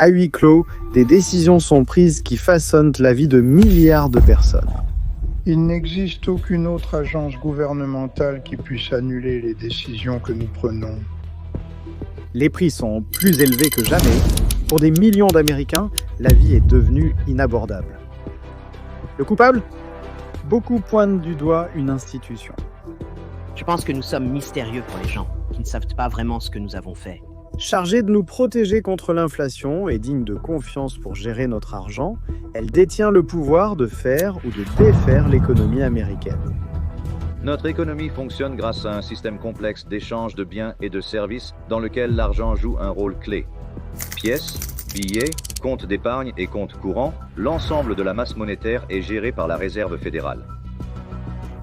À huis clos, des décisions sont prises qui façonnent la vie de milliards de personnes. Il n'existe aucune autre agence gouvernementale qui puisse annuler les décisions que nous prenons. Les prix sont plus élevés que jamais. Pour des millions d'Américains, la vie est devenue inabordable. Le coupable ? Beaucoup pointent du doigt une institution. Je pense que nous sommes mystérieux pour les gens qui ne savent pas vraiment ce que nous avons fait. Chargée de nous protéger contre l'inflation et digne de confiance pour gérer notre argent, elle détient le pouvoir de faire ou de défaire l'économie américaine. Notre économie fonctionne grâce à un système complexe d'échange de biens et de services dans lequel l'argent joue un rôle clé. Pièces, billets, comptes d'épargne et comptes courants, l'ensemble de la masse monétaire est géré par la Réserve fédérale.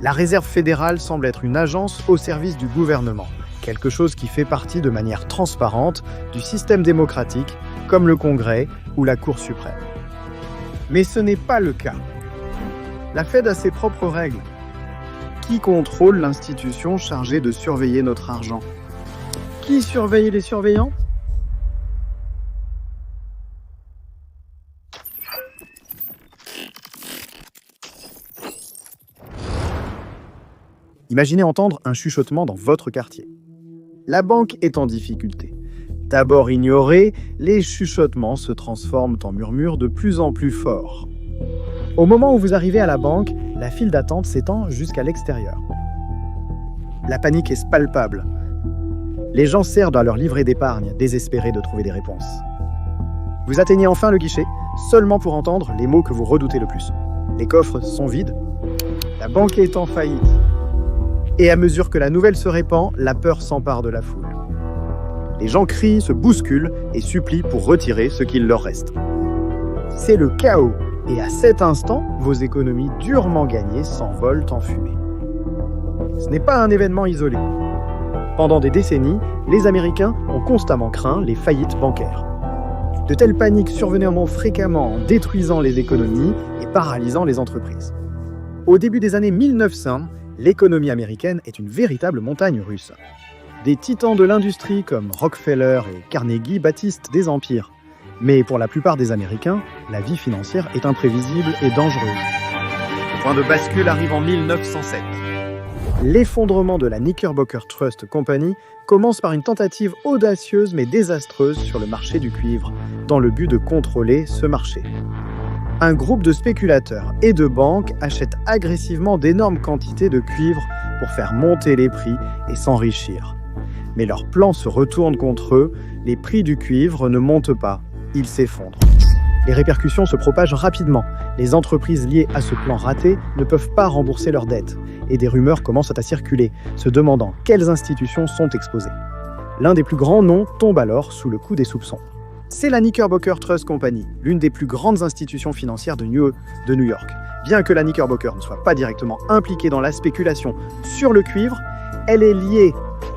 La Réserve fédérale semble être une agence au service du gouvernement, quelque chose qui fait partie de manière transparente du système démocratique, comme le Congrès ou la Cour suprême. Mais ce n'est pas le cas. La Fed a ses propres règles. Qui contrôle l'institution chargée de surveiller notre argent ? Qui surveille les surveillants ? Imaginez entendre un chuchotement dans votre quartier. La banque est en difficulté. D'abord ignorés, les chuchotements se transforment en murmures de plus en plus forts. Au moment où vous arrivez à la banque, la file d'attente s'étend jusqu'à l'extérieur. La panique est palpable. Les gens serrent dans leur livret d'épargne, désespérés de trouver des réponses. Vous atteignez enfin le guichet, seulement pour entendre les mots que vous redoutez le plus. Les coffres sont vides. La banque est en faillite. Et à mesure que la nouvelle se répand, la peur s'empare de la foule. Les gens crient, se bousculent et supplient pour retirer ce qu'il leur reste. C'est le chaos. Et à cet instant, vos économies durement gagnées s'envolent en fumée. Ce n'est pas un événement isolé. Pendant des décennies, les Américains ont constamment craint les faillites bancaires. De telles paniques survenaient fréquemment en détruisant les économies et paralysant les entreprises. Au début des années 1900, l'économie américaine est une véritable montagne russe. Des titans de l'industrie comme Rockefeller et Carnegie bâtissent des empires. Mais pour la plupart des Américains, la vie financière est imprévisible et dangereuse. Le point de bascule arrive en 1907. L'effondrement de la Knickerbocker Trust Company commence par une tentative audacieuse mais désastreuse sur le marché du cuivre, dans le but de contrôler ce marché. Un groupe de spéculateurs et de banques achètent agressivement d'énormes quantités de cuivre pour faire monter les prix et s'enrichir. Mais leur plan se retourne contre eux, les prix du cuivre ne montent pas, ils s'effondrent. Les répercussions se propagent rapidement. Les entreprises liées à ce plan raté ne peuvent pas rembourser leurs dettes. Et des rumeurs commencent à circuler, se demandant quelles institutions sont exposées. L'un des plus grands noms tombe alors sous le coup des soupçons. C'est la Knickerbocker Trust Company, l'une des plus grandes institutions financières de New York. Bien que la Knickerbocker ne soit pas directement impliquée dans la spéculation sur le cuivre, elle est liée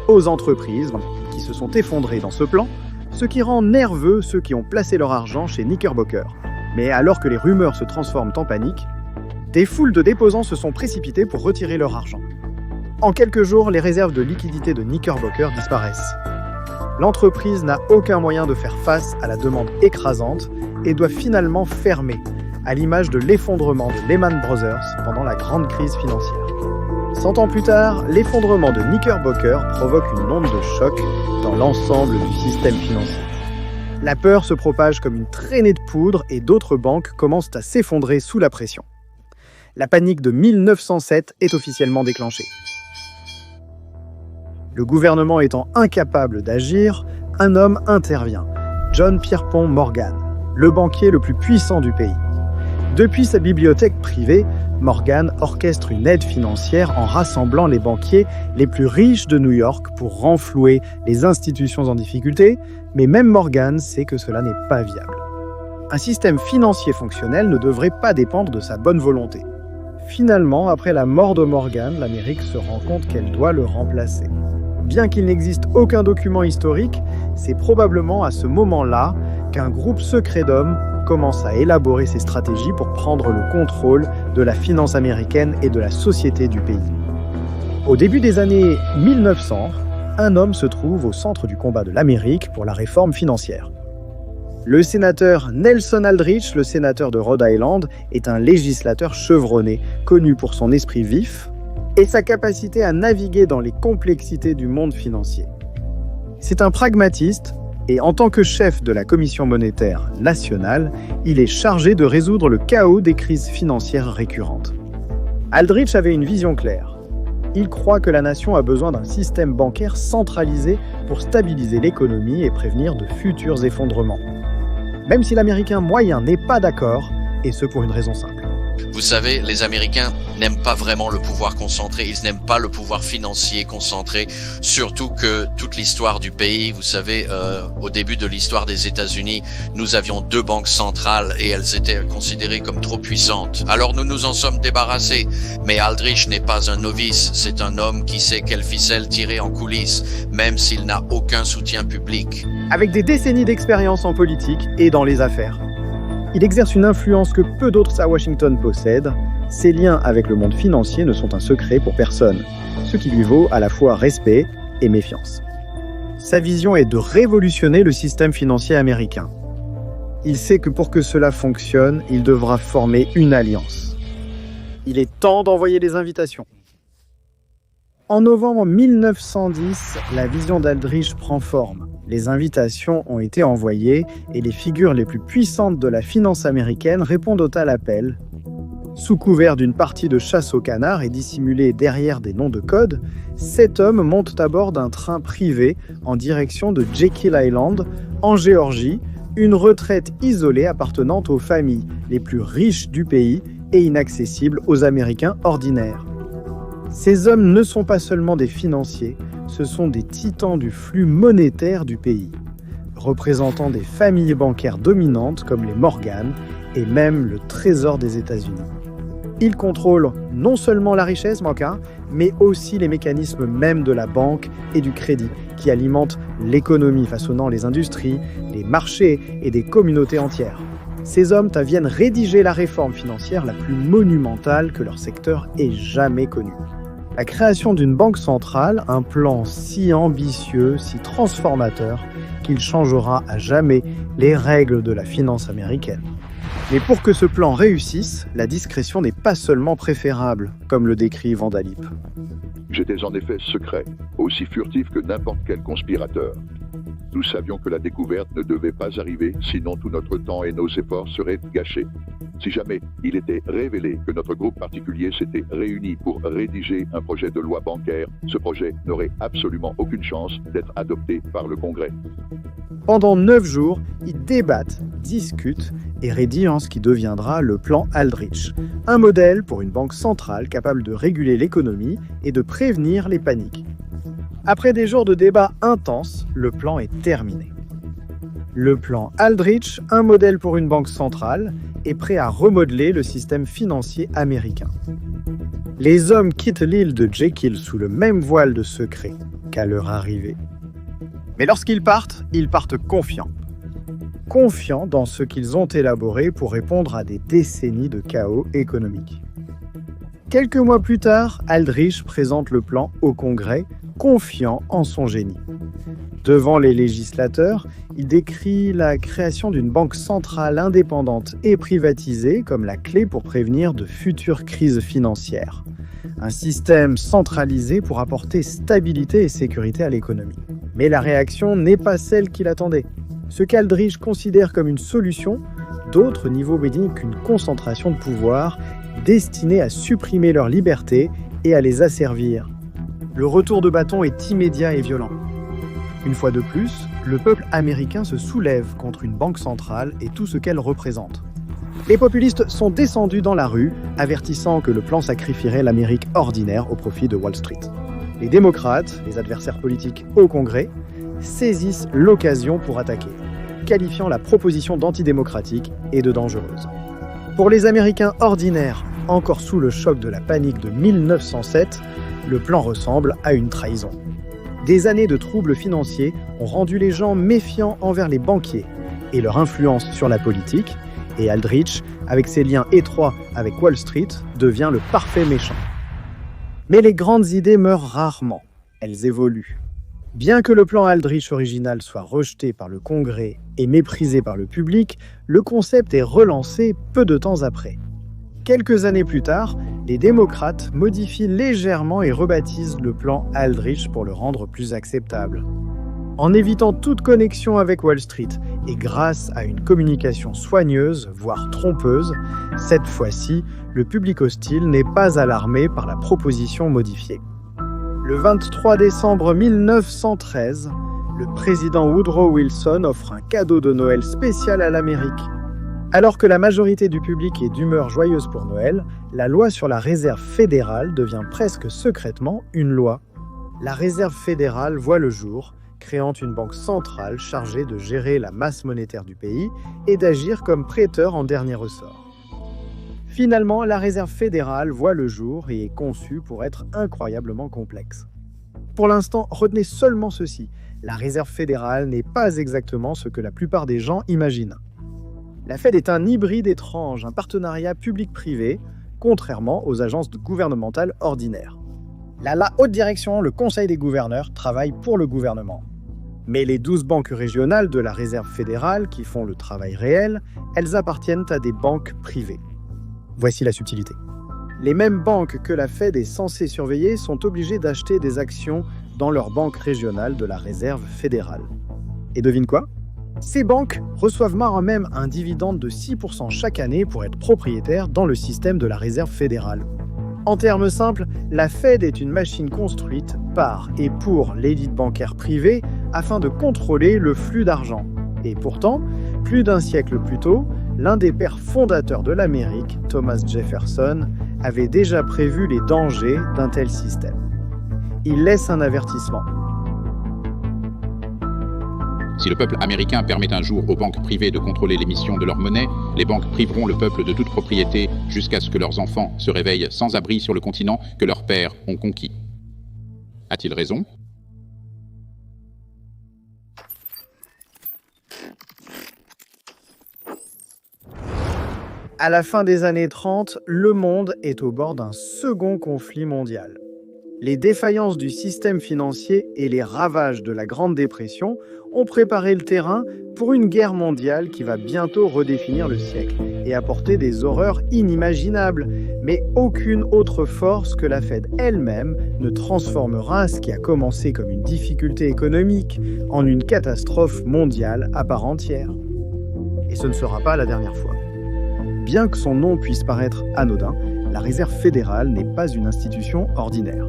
aux entreprises qui se sont effondrées dans ce plan, ce qui rend nerveux ceux qui ont placé leur argent chez Knickerbocker. Mais alors que les rumeurs se transforment en panique, des foules de déposants se sont précipités pour retirer leur argent. En quelques jours, les réserves de liquidités de Knickerbocker disparaissent. L'entreprise n'a aucun moyen de faire face à la demande écrasante et doit finalement fermer, à l'image de l'effondrement de Lehman Brothers pendant la grande crise financière. 100 ans plus tard, l'effondrement de Knickerbocker provoque une onde de choc dans l'ensemble du système financier. La peur se propage comme une traînée de poudre et d'autres banques commencent à s'effondrer sous la pression. La panique de 1907 est officiellement déclenchée. Le gouvernement étant incapable d'agir, un homme intervient, John Pierpont Morgan, le banquier le plus puissant du pays. Depuis sa bibliothèque privée, Morgan orchestre une aide financière en rassemblant les banquiers les plus riches de New York pour renflouer les institutions en difficulté, mais même Morgan sait que cela n'est pas viable. Un système financier fonctionnel ne devrait pas dépendre de sa bonne volonté. Finalement, après la mort de Morgan, l'Amérique se rend compte qu'elle doit le remplacer. Bien qu'il n'existe aucun document historique, c'est probablement à ce moment-là qu'un groupe secret d'hommes commence à élaborer ses stratégies pour prendre le contrôle de la finance américaine et de la société du pays. Au début des années 1900, un homme se trouve au centre du combat de l'Amérique pour la réforme financière. Le sénateur Nelson Aldrich, le sénateur de Rhode Island, est un législateur chevronné, connu pour son esprit vif et sa capacité à naviguer dans les complexités du monde financier. C'est un pragmatiste et en tant que chef de la Commission monétaire nationale, il est chargé de résoudre le chaos des crises financières récurrentes. Aldrich avait une vision claire. Il croit que la nation a besoin d'un système bancaire centralisé pour stabiliser l'économie et prévenir de futurs effondrements. Même si l'Américain moyen n'est pas d'accord, et ce pour une raison simple. Vous savez, les Américains n'aiment pas vraiment le pouvoir concentré, ils n'aiment pas le pouvoir financier concentré, surtout que toute l'histoire du pays, vous savez, au début de l'histoire des États-Unis, nous avions 2 banques centrales et elles étaient considérées comme trop puissantes. Alors nous nous en sommes débarrassés, mais Aldrich n'est pas un novice, c'est un homme qui sait quelle ficelle tirer en coulisses, même s'il n'a aucun soutien public. Avec des décennies d'expérience en politique et dans les affaires, il exerce une influence que peu d'autres à Washington possèdent. Ses liens avec le monde financier ne sont un secret pour personne, ce qui lui vaut à la fois respect et méfiance. Sa vision est de révolutionner le système financier américain. Il sait que pour que cela fonctionne, il devra former une alliance. Il est temps d'envoyer des invitations. En novembre 1910, la vision d'Aldrich prend forme. Les invitations ont été envoyées et les figures les plus puissantes de la finance américaine répondent au tel appel. Sous couvert d'une partie de chasse au canard et dissimulés derrière des noms de code, 7 hommes montent à bord d'un train privé en direction de Jekyll Island, en Géorgie, une retraite isolée appartenant aux familles les plus riches du pays et inaccessible aux Américains ordinaires. Ces hommes ne sont pas seulement des financiers, ce sont des titans du flux monétaire du pays, représentant des familles bancaires dominantes comme les Morgan et même le Trésor des États-Unis. Ils contrôlent non seulement la richesse bancaire, mais aussi les mécanismes même de la banque et du crédit qui alimentent l'économie, façonnant les industries, les marchés et des communautés entières. Ces hommes viennent rédiger la réforme financière la plus monumentale que leur secteur ait jamais connue. La création d'une banque centrale, un plan si ambitieux, si transformateur, qu'il changera à jamais les règles de la finance américaine. Mais pour que ce plan réussisse, la discrétion n'est pas seulement préférable, comme le décrit Vandalip. J'étais en effet secret, aussi furtif que n'importe quel conspirateur. Nous savions que la découverte ne devait pas arriver, sinon tout notre temps et nos efforts seraient gâchés. Si jamais il était révélé que notre groupe particulier s'était réuni pour rédiger un projet de loi bancaire, ce projet n'aurait absolument aucune chance d'être adopté par le Congrès. Pendant 9 jours, ils débattent, discutent et rédigent ce qui deviendra le plan Aldrich, un modèle pour une banque centrale capable de réguler l'économie et de prévenir les paniques. Après des jours de débats intenses, le plan est terminé. Le plan Aldrich, un modèle pour une banque centrale, est prêt à remodeler le système financier américain. Les hommes quittent l'île de Jekyll sous le même voile de secret qu'à leur arrivée. Mais lorsqu'ils partent confiants. Confiants dans ce qu'ils ont élaboré pour répondre à des décennies de chaos économique. Quelques mois plus tard, Aldrich présente le plan au Congrès, confiant en son génie. Devant les législateurs, il décrit la création d'une banque centrale indépendante et privatisée comme la clé pour prévenir de futures crises financières. Un système centralisé pour apporter stabilité et sécurité à l'économie. Mais la réaction n'est pas celle qu'il attendait. Ce qu'Aldrich considère comme une solution, d'autres n'y voient qu'une concentration de pouvoir destinée à supprimer leur liberté et à les asservir. Le retour de bâton est immédiat et violent. Une fois de plus, le peuple américain se soulève contre une banque centrale et tout ce qu'elle représente. Les populistes sont descendus dans la rue, avertissant que le plan sacrifierait l'Amérique ordinaire au profit de Wall Street. Les démocrates, les adversaires politiques au Congrès, saisissent l'occasion pour attaquer, qualifiant la proposition d'antidémocratique et de dangereuse. Pour les Américains ordinaires, encore sous le choc de la panique de 1907, le plan ressemble à une trahison. Des années de troubles financiers ont rendu les gens méfiants envers les banquiers et leur influence sur la politique, et Aldrich, avec ses liens étroits avec Wall Street, devient le parfait méchant. Mais les grandes idées meurent rarement, elles évoluent. Bien que le plan Aldrich original soit rejeté par le Congrès et méprisé par le public, le concept est relancé peu de temps après. Quelques années plus tard, les démocrates modifient légèrement et rebaptisent le plan Aldrich pour le rendre plus acceptable. En évitant toute connexion avec Wall Street et grâce à une communication soigneuse, voire trompeuse, cette fois-ci, le public hostile n'est pas alarmé par la proposition modifiée. Le 23 décembre 1913, le président Woodrow Wilson offre un cadeau de Noël spécial à l'Amérique. Alors que la majorité du public est d'humeur joyeuse pour Noël, la loi sur la réserve fédérale devient presque secrètement une loi. La réserve fédérale voit le jour, créant une banque centrale chargée de gérer la masse monétaire du pays et d'agir comme prêteur en dernier ressort. Finalement, la réserve fédérale voit le jour et est conçue pour être incroyablement complexe. Pour l'instant, retenez seulement ceci, la réserve fédérale n'est pas exactement ce que la plupart des gens imaginent. La Fed est un hybride étrange, un partenariat public-privé, contrairement aux agences gouvernementales ordinaires. La haute direction, le conseil des gouverneurs, travaille pour le gouvernement. Mais les 12 banques régionales de la réserve fédérale qui font le travail réel, elles appartiennent à des banques privées. Voici la subtilité. Les mêmes banques que la Fed est censée surveiller sont obligées d'acheter des actions dans leur banque régionale de la réserve fédérale. Et devine quoi ? Ces banques reçoivent même un dividende de 6% chaque année pour être propriétaires dans le système de la réserve fédérale. En termes simples, la Fed est une machine construite par et pour l'élite bancaire privée afin de contrôler le flux d'argent. Et pourtant, plus d'un siècle plus tôt, l'un des pères fondateurs de l'Amérique, Thomas Jefferson, avait déjà prévu les dangers d'un tel système. Il laisse un avertissement. Si le peuple américain permet un jour aux banques privées de contrôler l'émission de leur monnaie, les banques priveront le peuple de toute propriété jusqu'à ce que leurs enfants se réveillent sans abri sur le continent que leurs pères ont conquis. A-t-il raison ? À la fin des années 30, le monde est au bord d'un second conflit mondial. Les défaillances du système financier et les ravages de la Grande Dépression ont préparé le terrain pour une guerre mondiale qui va bientôt redéfinir le siècle et apporter des horreurs inimaginables. Mais aucune autre force que la Fed elle-même ne transformera ce qui a commencé comme une difficulté économique en une catastrophe mondiale à part entière. Et ce ne sera pas la dernière fois. Bien que son nom puisse paraître anodin, la Réserve fédérale n'est pas une institution ordinaire.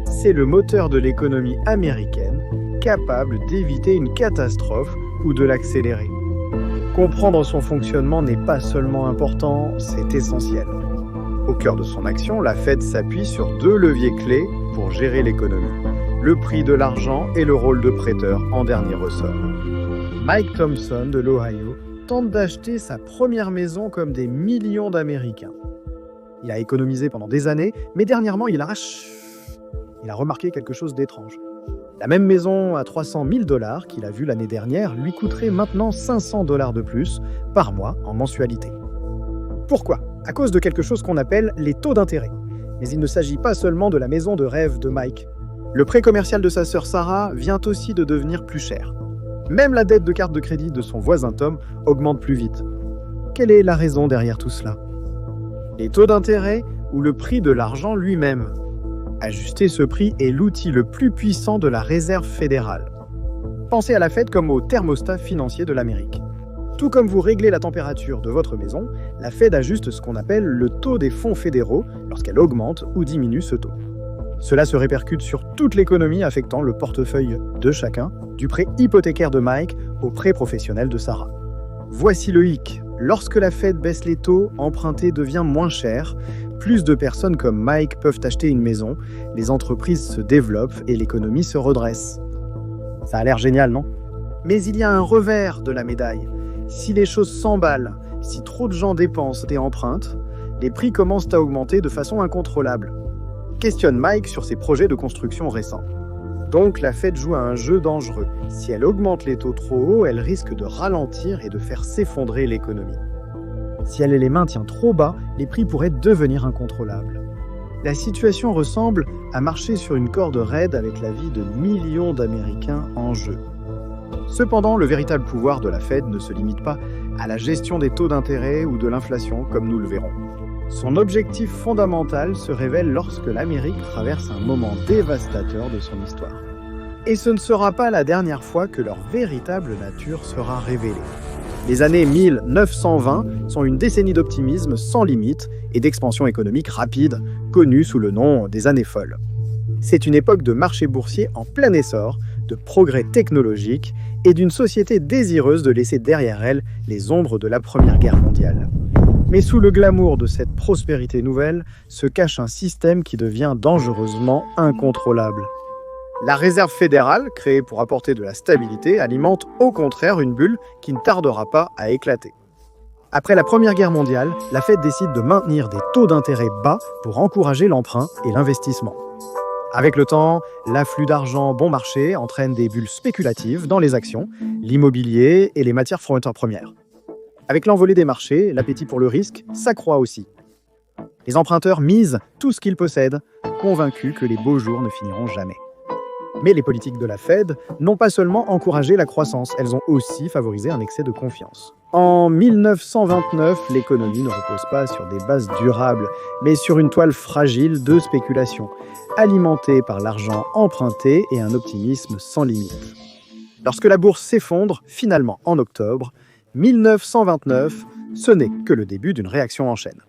C'est le moteur de l'économie américaine, capable d'éviter une catastrophe ou de l'accélérer. Comprendre son fonctionnement n'est pas seulement important, c'est essentiel. Au cœur de son action, la Fed s'appuie sur 2 leviers clés pour gérer l'économie. Le prix de l'argent et le rôle de prêteur en dernier ressort. Mike Thompson de l'Ohio tente d'acheter sa première maison comme des millions d'Américains. Il a économisé pendant des années, mais dernièrement, il a remarqué quelque chose d'étrange. La même maison à 300 000 $ qu'il a vue l'année dernière lui coûterait maintenant 500 $ de plus par mois en mensualité. Pourquoi ? À cause de quelque chose qu'on appelle les taux d'intérêt. Mais il ne s'agit pas seulement de la maison de rêve de Mike. Le prêt commercial de sa sœur Sarah vient aussi de devenir plus cher. Même la dette de carte de crédit de son voisin Tom augmente plus vite. Quelle est la raison derrière tout cela ? Les taux d'intérêt ou le prix de l'argent lui-même. Ajuster ce prix est l'outil le plus puissant de la Réserve fédérale. Pensez à la Fed comme au thermostat financier de l'Amérique. Tout comme vous réglez la température de votre maison, la Fed ajuste ce qu'on appelle le taux des fonds fédéraux lorsqu'elle augmente ou diminue ce taux. Cela se répercute sur toute l'économie affectant le portefeuille de chacun, du prêt hypothécaire de Mike au prêt professionnel de Sarah. Voici le hic. Lorsque la Fed baisse les taux, emprunter devient moins cher. Plus de personnes comme Mike peuvent acheter une maison, les entreprises se développent et l'économie se redresse. Ça a l'air génial, non ? Mais il y a un revers de la médaille. Si les choses s'emballent, si trop de gens dépensent et empruntent, les prix commencent à augmenter de façon incontrôlable. Questionne Mike sur ses projets de construction récents. Donc la Fed joue à un jeu dangereux. Si elle augmente les taux trop haut, elle risque de ralentir et de faire s'effondrer l'économie. Si elle les maintient trop bas, les prix pourraient devenir incontrôlables. La situation ressemble à marcher sur une corde raide avec la vie de millions d'Américains en jeu. Cependant, le véritable pouvoir de la Fed ne se limite pas à la gestion des taux d'intérêt ou de l'inflation, comme nous le verrons. Son objectif fondamental se révèle lorsque l'Amérique traverse un moment dévastateur de son histoire. Et ce ne sera pas la dernière fois que leur véritable nature sera révélée. Les années 1920 sont une décennie d'optimisme sans limite et d'expansion économique rapide, connue sous le nom des années folles. C'est une époque de marché boursier en plein essor, de progrès technologiques et d'une société désireuse de laisser derrière elle les ombres de la Première Guerre mondiale. Mais sous le glamour de cette prospérité nouvelle se cache un système qui devient dangereusement incontrôlable. La Réserve fédérale, créée pour apporter de la stabilité, alimente au contraire une bulle qui ne tardera pas à éclater. Après la Première Guerre mondiale, la Fed décide de maintenir des taux d'intérêt bas pour encourager l'emprunt et l'investissement. Avec le temps, l'afflux d'argent bon marché entraîne des bulles spéculatives dans les actions, l'immobilier et les matières premières. Avec l'envolée des marchés, l'appétit pour le risque s'accroît aussi. Les emprunteurs misent tout ce qu'ils possèdent, convaincus que les beaux jours ne finiront jamais. Mais les politiques de la Fed n'ont pas seulement encouragé la croissance, elles ont aussi favorisé un excès de confiance. En 1929, l'économie ne repose pas sur des bases durables, mais sur une toile fragile de spéculation, alimentée par l'argent emprunté et un optimisme sans limite. Lorsque la bourse s'effondre, finalement en octobre 1929, ce n'est que le début d'une réaction en chaîne.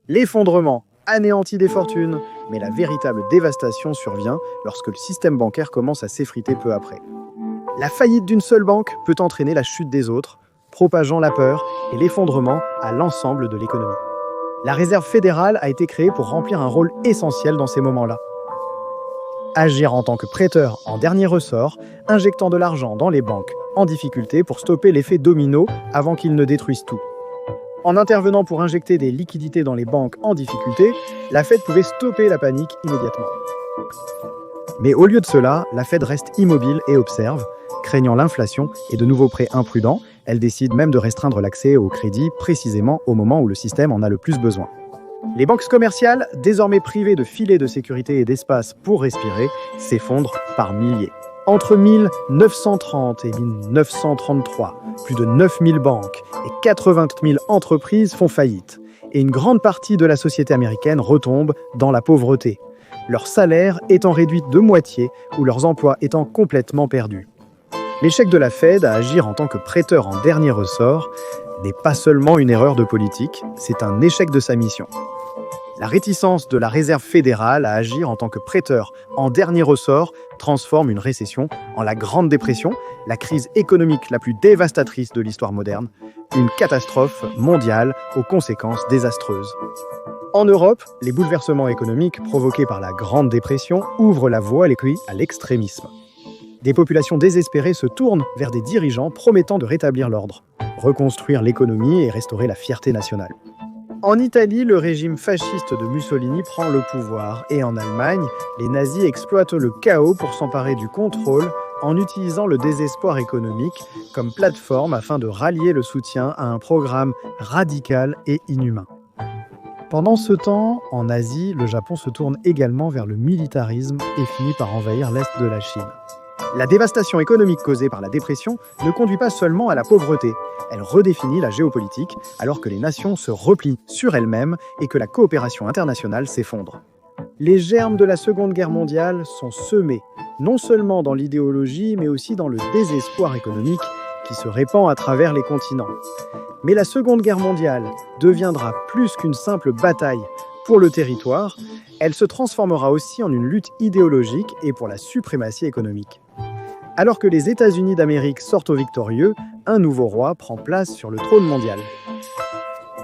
L'effondrement anéantit des fortunes, mais la véritable dévastation survient lorsque le système bancaire commence à s'effriter peu après. La faillite d'une seule banque peut entraîner la chute des autres, propageant la peur et l'effondrement à l'ensemble de l'économie. La Réserve fédérale a été créée pour remplir un rôle essentiel dans ces moments-là. Agir en tant que prêteur en dernier ressort, injectant de l'argent dans les banques en difficulté pour stopper l'effet domino avant qu'il ne détruise tout. En intervenant pour injecter des liquidités dans les banques en difficulté, la Fed pouvait stopper la panique immédiatement. Mais au lieu de cela, la Fed reste immobile et observe. Craignant l'inflation et de nouveaux prêts imprudents, elle décide même de restreindre l'accès au crédit précisément au moment où le système en a le plus besoin. Les banques commerciales, désormais privées de filets de sécurité et d'espace pour respirer, s'effondrent par milliers. Entre 1930 et 1933, plus de 9000 banques et 80 000 entreprises font faillite, et une grande partie de la société américaine retombe dans la pauvreté, leurs salaires étant réduits de moitié ou leurs emplois étant complètement perdus. L'échec de la Fed à agir en tant que prêteur en dernier ressort n'est pas seulement une erreur de politique, c'est un échec de sa mission. La réticence de la Réserve fédérale à agir en tant que prêteur en dernier ressort transforme une récession en la Grande Dépression, la crise économique la plus dévastatrice de l'histoire moderne, une catastrophe mondiale aux conséquences désastreuses. En Europe, les bouleversements économiques provoqués par la Grande Dépression ouvrent la voie à l'extrémisme. Des populations désespérées se tournent vers des dirigeants promettant de rétablir l'ordre, reconstruire l'économie et restaurer la fierté nationale. En Italie, le régime fasciste de Mussolini prend le pouvoir et en Allemagne, les nazis exploitent le chaos pour s'emparer du contrôle en utilisant le désespoir économique comme plateforme afin de rallier le soutien à un programme radical et inhumain. Pendant ce temps, en Asie, le Japon se tourne également vers le militarisme et finit par envahir l'Est de la Chine. La dévastation économique causée par la dépression ne conduit pas seulement à la pauvreté, elle redéfinit la géopolitique alors que les nations se replient sur elles-mêmes et que la coopération internationale s'effondre. Les germes de la Seconde Guerre mondiale sont semés, non seulement dans l'idéologie, mais aussi dans le désespoir économique qui se répand à travers les continents. Mais la Seconde Guerre mondiale deviendra plus qu'une simple bataille pour le territoire, elle se transformera aussi en une lutte idéologique et pour la suprématie économique. Alors que les États-Unis d'Amérique sortent victorieux, un nouveau roi prend place sur le trône mondial.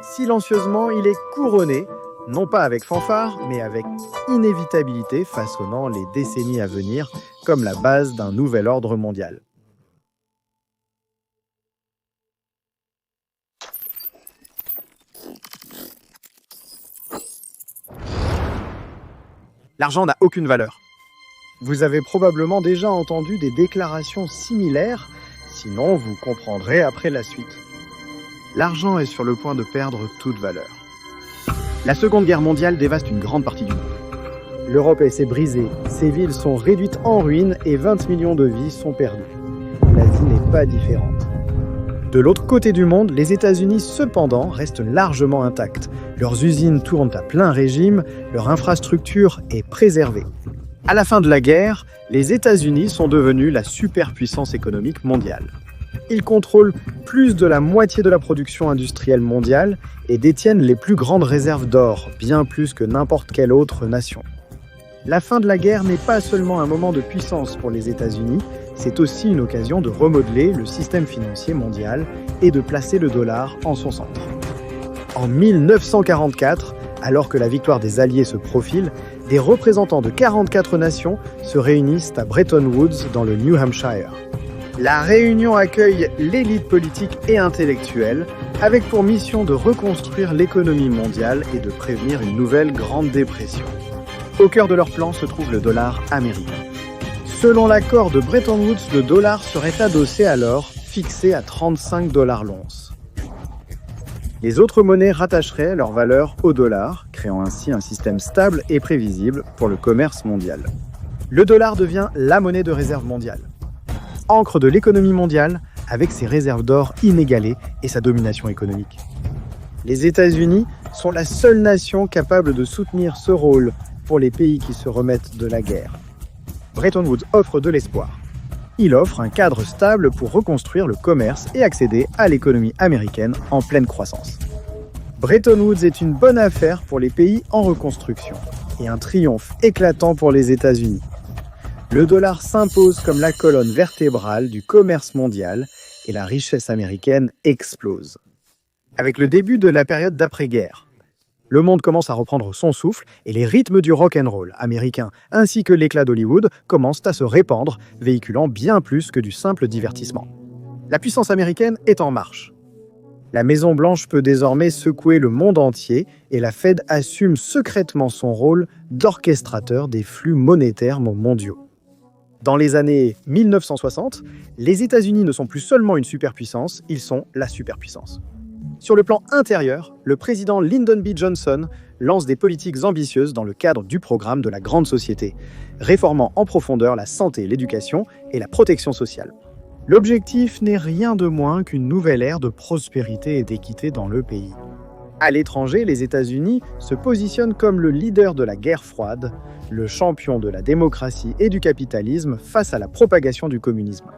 Silencieusement, il est couronné, non pas avec fanfare, mais avec inévitabilité, façonnant les décennies à venir comme la base d'un nouvel ordre mondial. L'argent n'a aucune valeur. Vous avez probablement déjà entendu des déclarations similaires, sinon vous comprendrez après la suite. L'argent est sur le point de perdre toute valeur. La Seconde Guerre mondiale dévaste une grande partie du monde. L'Europe s'est brisée, ses villes sont réduites en ruines et 20 millions de vies sont perdues. L'Asie n'est pas différente. De l'autre côté du monde, les États-Unis, cependant, restent largement intacts. Leurs usines tournent à plein régime, leur infrastructure est préservée. À la fin de la guerre, les États-Unis sont devenus la superpuissance économique mondiale. Ils contrôlent plus de la moitié de la production industrielle mondiale et détiennent les plus grandes réserves d'or, bien plus que n'importe quelle autre nation. La fin de la guerre n'est pas seulement un moment de puissance pour les États-Unis, c'est aussi une occasion de remodeler le système financier mondial et de placer le dollar en son centre. En 1944, alors que la victoire des Alliés se profile, des représentants de 44 nations se réunissent à Bretton Woods dans le New Hampshire. La réunion accueille l'élite politique et intellectuelle, avec pour mission de reconstruire l'économie mondiale et de prévenir une nouvelle Grande Dépression. Au cœur de leur plan se trouve le dollar américain. Selon l'accord de Bretton Woods, le dollar serait adossé alors, fixé à 35 $ l'once. Les autres monnaies rattacheraient leur valeur au dollar, créant ainsi un système stable et prévisible pour le commerce mondial. Le dollar devient la monnaie de réserve mondiale. Ancre de l'économie mondiale, avec ses réserves d'or inégalées et sa domination économique. Les États-Unis sont la seule nation capable de soutenir ce rôle pour les pays qui se remettent de la guerre. Bretton Woods offre de l'espoir. Il offre un cadre stable pour reconstruire le commerce et accéder à l'économie américaine en pleine croissance. Bretton Woods est une bonne affaire pour les pays en reconstruction et un triomphe éclatant pour les États-Unis. Le dollar s'impose comme la colonne vertébrale du commerce mondial et la richesse américaine explose. Avec le début de la période d'après-guerre, le monde commence à reprendre son souffle et les rythmes du rock'n'roll américain ainsi que l'éclat d'Hollywood commencent à se répandre, véhiculant bien plus que du simple divertissement. La puissance américaine est en marche. La Maison-Blanche peut désormais secouer le monde entier et la Fed assume secrètement son rôle d'orchestrateur des flux monétaires mondiaux. Dans les années 1960, les États-Unis ne sont plus seulement une superpuissance, ils sont la superpuissance. Sur le plan intérieur, le président Lyndon B. Johnson lance des politiques ambitieuses dans le cadre du programme de la Grande Société, réformant en profondeur la santé, l'éducation et la protection sociale. L'objectif n'est rien de moins qu'une nouvelle ère de prospérité et d'équité dans le pays. À l'étranger, les États-Unis se positionnent comme le leader de la guerre froide, le champion de la démocratie et du capitalisme face à la propagation du communisme.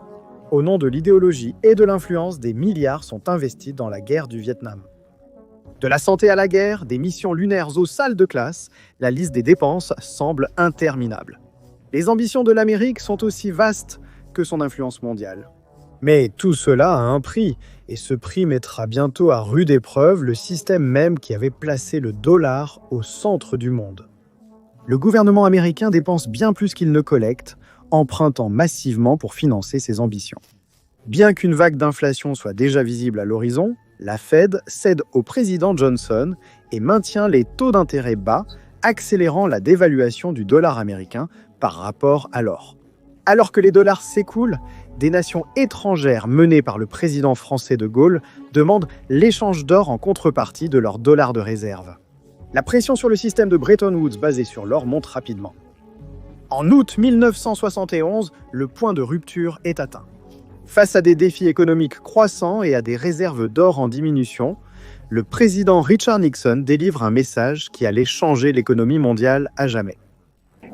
Au nom de l'idéologie et de l'influence, des milliards sont investis dans la guerre du Vietnam. De la santé à la guerre, des missions lunaires aux salles de classe, la liste des dépenses semble interminable. Les ambitions de l'Amérique sont aussi vastes que son influence mondiale. Mais tout cela a un prix, et ce prix mettra bientôt à rude épreuve le système même qui avait placé le dollar au centre du monde. Le gouvernement américain dépense bien plus qu'il ne collecte, empruntant massivement pour financer ses ambitions. Bien qu'une vague d'inflation soit déjà visible à l'horizon, la Fed cède au président Johnson et maintient les taux d'intérêt bas, accélérant la dévaluation du dollar américain par rapport à l'or. Alors que les dollars s'écoulent, des nations étrangères menées par le président français de Gaulle demandent l'échange d'or en contrepartie de leurs dollars de réserve. La pression sur le système de Bretton Woods basé sur l'or monte rapidement. En août 1971, le point de rupture est atteint. Face à des défis économiques croissants et à des réserves d'or en diminution, le président Richard Nixon délivre un message qui allait changer l'économie mondiale à jamais.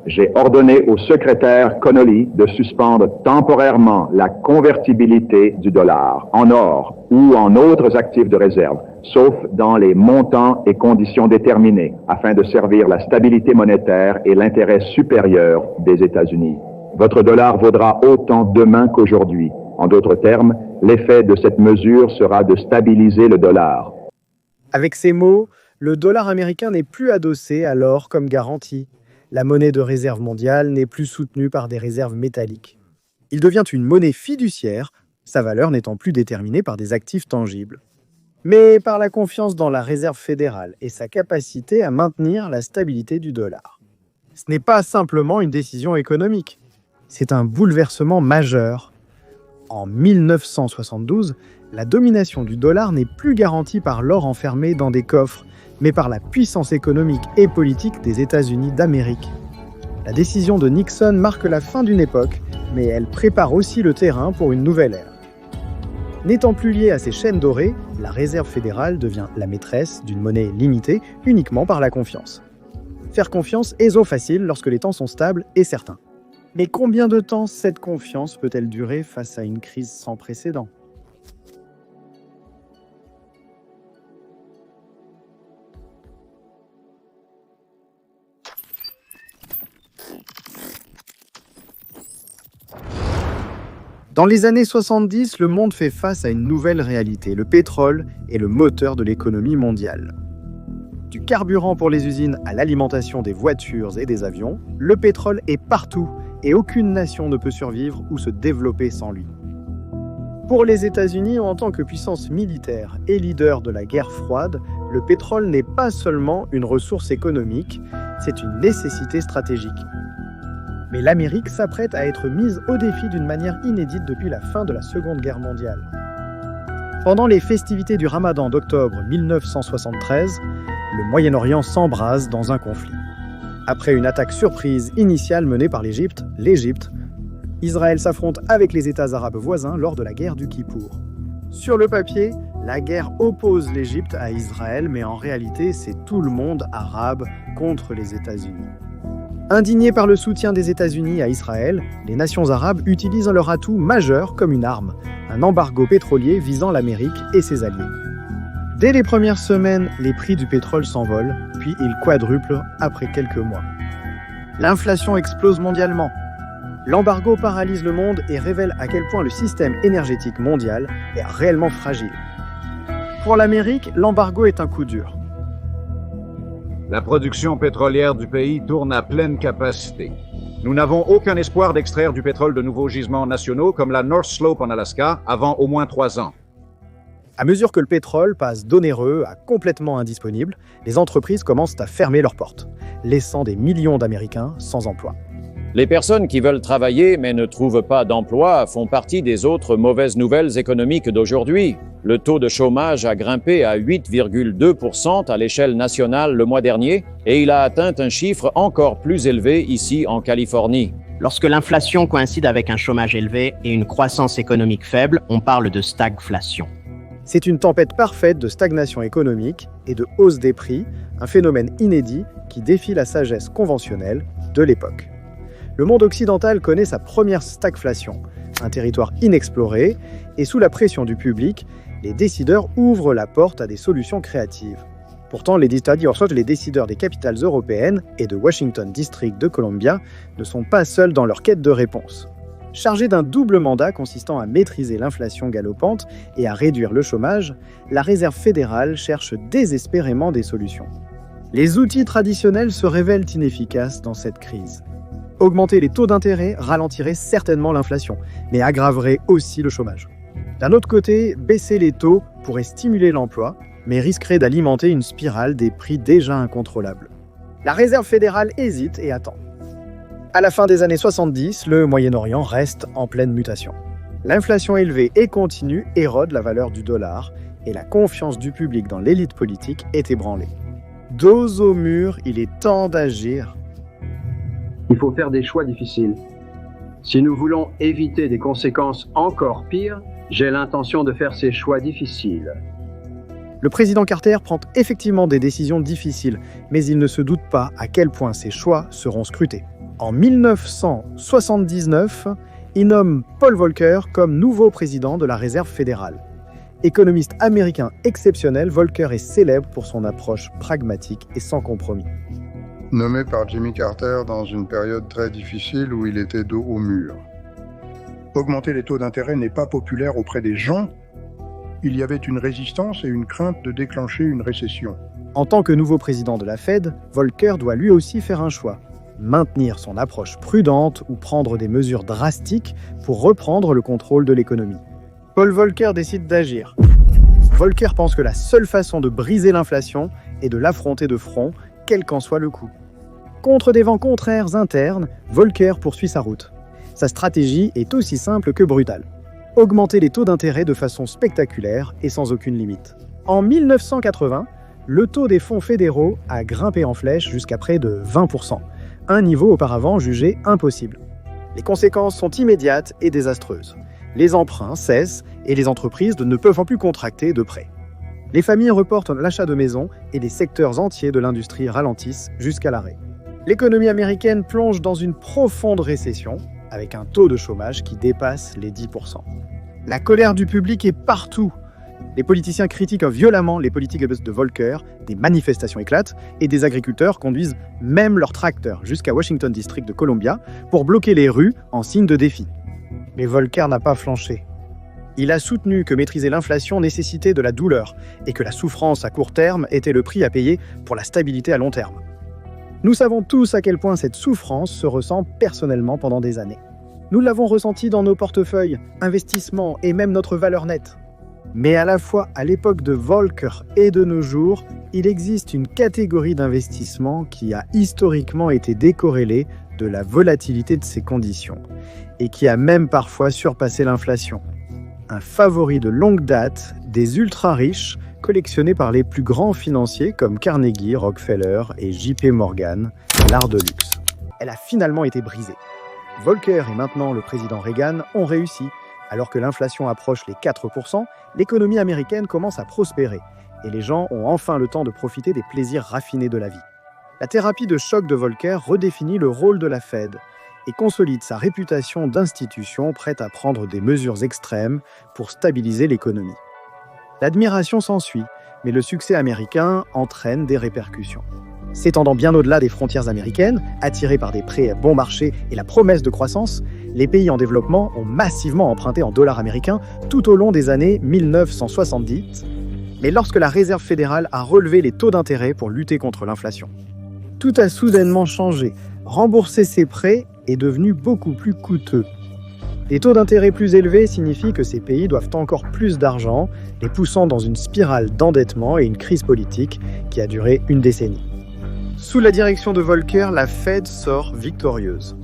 J'ai ordonné au secrétaire Connolly de suspendre temporairement la convertibilité du dollar en or ou en autres actifs de réserve, sauf dans les montants et conditions déterminés, afin de servir la stabilité monétaire et l'intérêt supérieur des États-Unis. Votre dollar vaudra autant demain qu'aujourd'hui. En d'autres termes, l'effet de cette mesure sera de stabiliser le dollar. Avec ces mots, le dollar américain n'est plus adossé à l'or comme garantie. La monnaie de réserve mondiale n'est plus soutenue par des réserves métalliques. Il devient une monnaie fiduciaire, sa valeur n'étant plus déterminée par des actifs tangibles, mais par la confiance dans la réserve fédérale et sa capacité à maintenir la stabilité du dollar. Ce n'est pas simplement une décision économique, c'est un bouleversement majeur. En 1972, la domination du dollar n'est plus garantie par l'or enfermé dans des coffres, mais par la puissance économique et politique des États-Unis d'Amérique. La décision de Nixon marque la fin d'une époque, mais elle prépare aussi le terrain pour une nouvelle ère. N'étant plus liée à ces chaînes dorées, la Réserve fédérale devient la maîtresse d'une monnaie limitée uniquement par la confiance. Faire confiance est zo facile lorsque les temps sont stables et certains. Mais combien de temps cette confiance peut-elle durer face à une crise sans précédent ? Dans les années 70, le monde fait face à une nouvelle réalité. Le pétrole est le moteur de l'économie mondiale. Du carburant pour les usines à l'alimentation des voitures et des avions, le pétrole est partout et aucune nation ne peut survivre ou se développer sans lui. Pour les États-Unis, en tant que puissance militaire et leader de la guerre froide, le pétrole n'est pas seulement une ressource économique, c'est une nécessité stratégique. Mais l'Amérique s'apprête à être mise au défi d'une manière inédite depuis la fin de la Seconde Guerre mondiale. Pendant les festivités du Ramadan d'octobre 1973, le Moyen-Orient s'embrase dans un conflit. Après une attaque surprise initiale menée par l'Égypte, Israël s'affronte avec les États arabes voisins lors de la guerre du Kippour. Sur le papier, la guerre oppose l'Égypte à Israël, mais en réalité, c'est tout le monde arabe contre les États-Unis. Indignés par le soutien des États-Unis à Israël, les nations arabes utilisent leur atout majeur comme une arme, un embargo pétrolier visant l'Amérique et ses alliés. Dès les premières semaines, les prix du pétrole s'envolent, puis ils quadruplent après quelques mois. L'inflation explose mondialement. L'embargo paralyse le monde et révèle à quel point le système énergétique mondial est réellement fragile. Pour l'Amérique, l'embargo est un coup dur. La production pétrolière du pays tourne à pleine capacité. Nous n'avons aucun espoir d'extraire du pétrole de nouveaux gisements nationaux comme la North Slope en Alaska avant au moins 3 ans. À mesure que le pétrole passe d'onéreux à complètement indisponible, les entreprises commencent à fermer leurs portes, laissant des millions d'Américains sans emploi. Les personnes qui veulent travailler mais ne trouvent pas d'emploi font partie des autres mauvaises nouvelles économiques d'aujourd'hui. Le taux de chômage a grimpé à 8,2% à l'échelle nationale le mois dernier et il a atteint un chiffre encore plus élevé ici en Californie. Lorsque l'inflation coïncide avec un chômage élevé et une croissance économique faible, on parle de stagflation. C'est une tempête parfaite de stagnation économique et de hausse des prix, un phénomène inédit qui défie la sagesse conventionnelle de l'époque. Le monde occidental connaît sa première stagflation, un territoire inexploré, et sous la pression du public, les décideurs ouvrent la porte à des solutions créatives. Pourtant, les décideurs des capitales européennes et de Washington District de Columbia ne sont pas seuls dans leur quête de réponse. Chargés d'un double mandat consistant à maîtriser l'inflation galopante et à réduire le chômage, la Réserve fédérale cherche désespérément des solutions. Les outils traditionnels se révèlent inefficaces dans cette crise. Augmenter les taux d'intérêt ralentirait certainement l'inflation, mais aggraverait aussi le chômage. D'un autre côté, baisser les taux pourrait stimuler l'emploi, mais risquerait d'alimenter une spirale des prix déjà incontrôlables. La Réserve fédérale hésite et attend. À la fin des années 70, le Moyen-Orient reste en pleine mutation. L'inflation élevée et continue érode la valeur du dollar, et la confiance du public dans l'élite politique est ébranlée. Dos au mur, il est temps d'agir. Il faut faire des choix difficiles. Si nous voulons éviter des conséquences encore pires, j'ai l'intention de faire ces choix difficiles. Le président Carter prend effectivement des décisions difficiles, mais il ne se doute pas à quel point ces choix seront scrutés. En 1979, il nomme Paul Volcker comme nouveau président de la Réserve fédérale. Économiste américain exceptionnel, Volcker est célèbre pour son approche pragmatique et sans compromis. Nommé par Jimmy Carter dans une période très difficile où il était dos au mur. Augmenter les taux d'intérêt n'est pas populaire auprès des gens. Il y avait une résistance et une crainte de déclencher une récession. En tant que nouveau président de la Fed, Volcker doit lui aussi faire un choix. Maintenir son approche prudente ou prendre des mesures drastiques pour reprendre le contrôle de l'économie. Paul Volcker décide d'agir. Volcker pense que la seule façon de briser l'inflation est de l'affronter de front, quel qu'en soit le coût. Contre des vents contraires internes, Volcker poursuit sa route. Sa stratégie est aussi simple que brutale. Augmenter les taux d'intérêt de façon spectaculaire et sans aucune limite. En 1980, le taux des fonds fédéraux a grimpé en flèche jusqu'à près de 20%. un niveau auparavant jugé impossible. Les conséquences sont immédiates et désastreuses. Les emprunts cessent et les entreprises ne peuvent plus contracter de prêts. Les familles reportent l'achat de maisons et des secteurs entiers de l'industrie ralentissent jusqu'à l'arrêt. L'économie américaine plonge dans une profonde récession, avec un taux de chômage qui dépasse les 10%. La colère du public est partout. Les politiciens critiquent violemment les politiques de Volcker, des manifestations éclatent et des agriculteurs conduisent même leurs tracteurs jusqu'à Washington District de Columbia pour bloquer les rues en signe de défi. Mais Volcker n'a pas flanché. Il a soutenu que maîtriser l'inflation nécessitait de la douleur et que la souffrance à court terme était le prix à payer pour la stabilité à long terme. Nous savons tous à quel point cette souffrance se ressent personnellement pendant des années. Nous l'avons ressenti dans nos portefeuilles, investissements et même notre valeur nette. Mais à la fois à l'époque de Volcker et de nos jours, il existe une catégorie d'investissement qui a historiquement été décorrélée de la volatilité de ses conditions et qui a même parfois surpassé l'inflation. Un favori de longue date des ultra-riches collectionnés par les plus grands financiers comme Carnegie, Rockefeller et JP Morgan, l'art de luxe. Elle a finalement été brisée. Volcker et maintenant le président Reagan ont réussi. Alors que l'inflation approche les 4%, l'économie américaine commence à prospérer et les gens ont enfin le temps de profiter des plaisirs raffinés de la vie. La thérapie de choc de Volcker redéfinit le rôle de la Fed et consolide sa réputation d'institution prête à prendre des mesures extrêmes pour stabiliser l'économie. L'admiration s'ensuit, mais le succès américain entraîne des répercussions. S'étendant bien au-delà des frontières américaines, attirés par des prêts bon marché et la promesse de croissance, les pays en développement ont massivement emprunté en dollars américains tout au long des années 1970, mais lorsque la Réserve fédérale a relevé les taux d'intérêt pour lutter contre l'inflation. Tout a soudainement changé. Rembourser ces prêts est devenu beaucoup plus coûteux. Les taux d'intérêt plus élevés signifient que ces pays doivent encore plus d'argent, les poussant dans une spirale d'endettement et une crise politique qui a duré une décennie. Sous la direction de Volcker, la Fed sort victorieuse.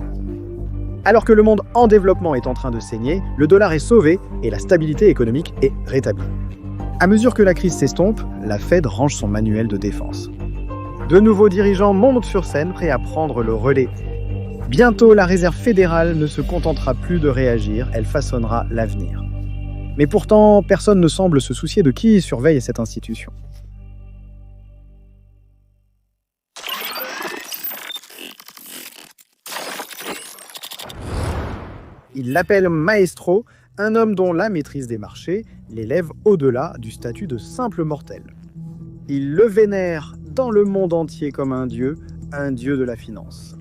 Alors que le monde en développement est en train de saigner, le dollar est sauvé et la stabilité économique est rétablie. À mesure que la crise s'estompe, la Fed range son manuel de défense. De nouveaux dirigeants montent sur scène prêts à prendre le relais. Bientôt, la Réserve fédérale ne se contentera plus de réagir, elle façonnera l'avenir. Mais pourtant, personne ne semble se soucier de qui surveille cette institution. Il l'appelle Maestro, un homme dont la maîtrise des marchés l'élève au-delà du statut de simple mortel. Il le vénère dans le monde entier comme un dieu de la finance.